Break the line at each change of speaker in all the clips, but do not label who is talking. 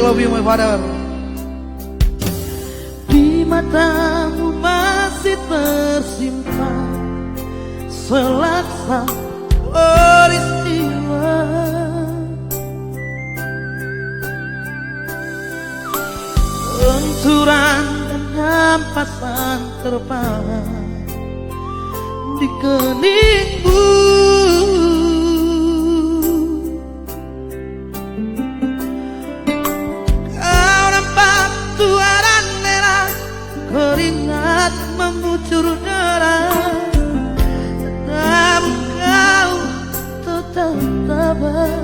love you my father. Di matamu masih tersimpan selaksa peristiwa, lenturan dan hampasan terbang di keningmu. Kau nampak tuaran merah, keringat mengucur darah, namun kau tetap tabah.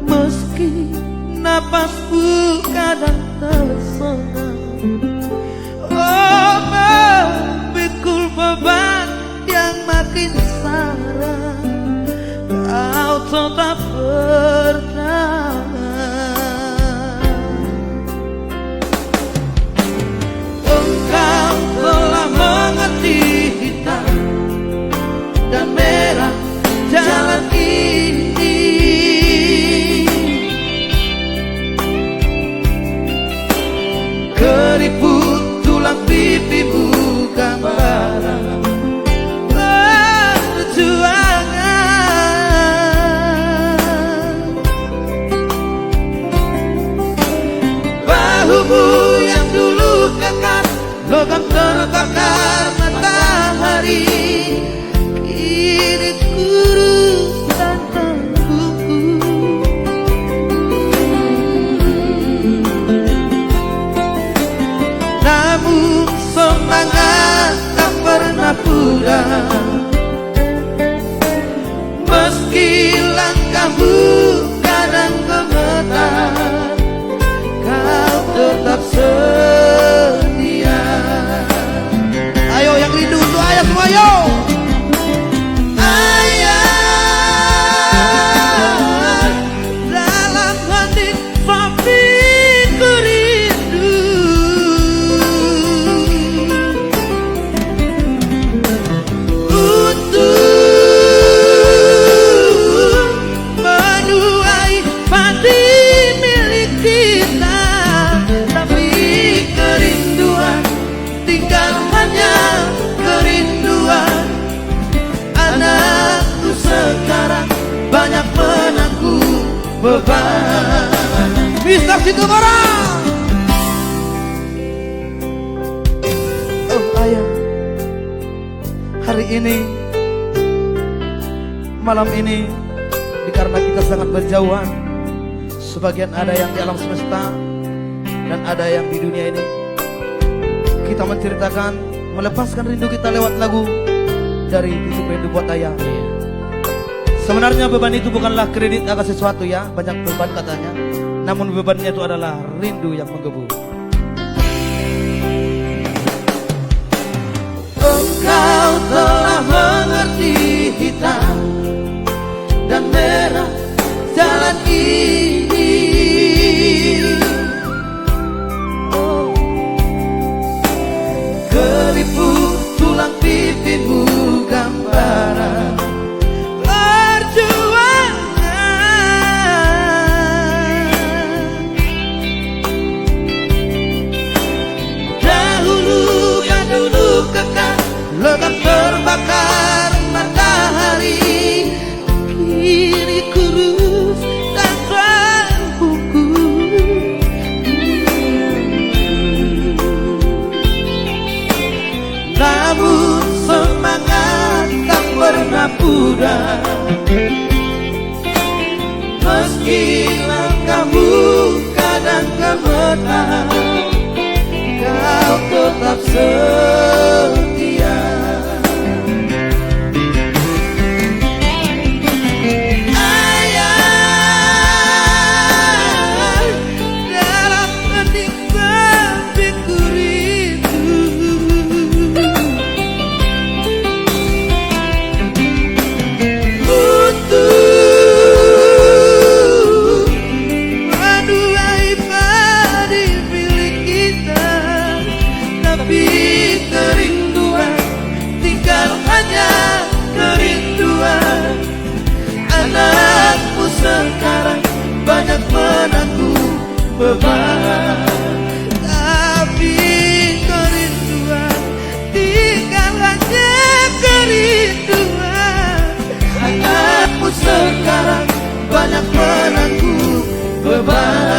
Meski napasmu kadang tersengal, oh memikul beban yang makin sara, kau tetap berdaya. Engkau telah mengerti hitam dan merah jalan ini. Keriput tulang pipimu gambaran perjuangan. Bahumu yang dulu kekar, logam terbakar matahari, kini kurus dan terbungkus. Namun semangat tak pernah pudar, meski langkahmu kadang gemetar, kau tetap setia. Ayo yang rindu untuk ayah semua, ayo. Ayah, dalam hati papiku rindu, untuk menuai padi milik kita. Tapi kerinduan tinggal hanya kerinduan. Anakku sekarang banyak menanggung beban. Bisa situ barang. Oh ayah, hari ini, malam ini, karena kita sangat berjauhan, sebagian ada yang di alam semesta dan ada yang di dunia ini, kita menceritakan, melepaskan rindu kita lewat lagu dari Titip Rindu Buat Ayah. Sebenarnya beban itu bukanlah kredit akan sesuatu ya, banyak beban katanya, namun bebannya itu adalah rindu yang menggebu. Engkau telah mengerti hitam dan merah jalan ini. Oh, keriput tulang pipimu gambaran perjuangan. Dahulu yang dulu kekal, logam terbakar matahari, kini kurus dan terbungkus. Namun semangat tak pernah pudar, meski langkahmu kadang gemetar, kau tetap setia. Tapi kerinduan beban. Tapi kerinduan tinggal hanya kerinduan. Anakmu sekarang banyak menanggung beban.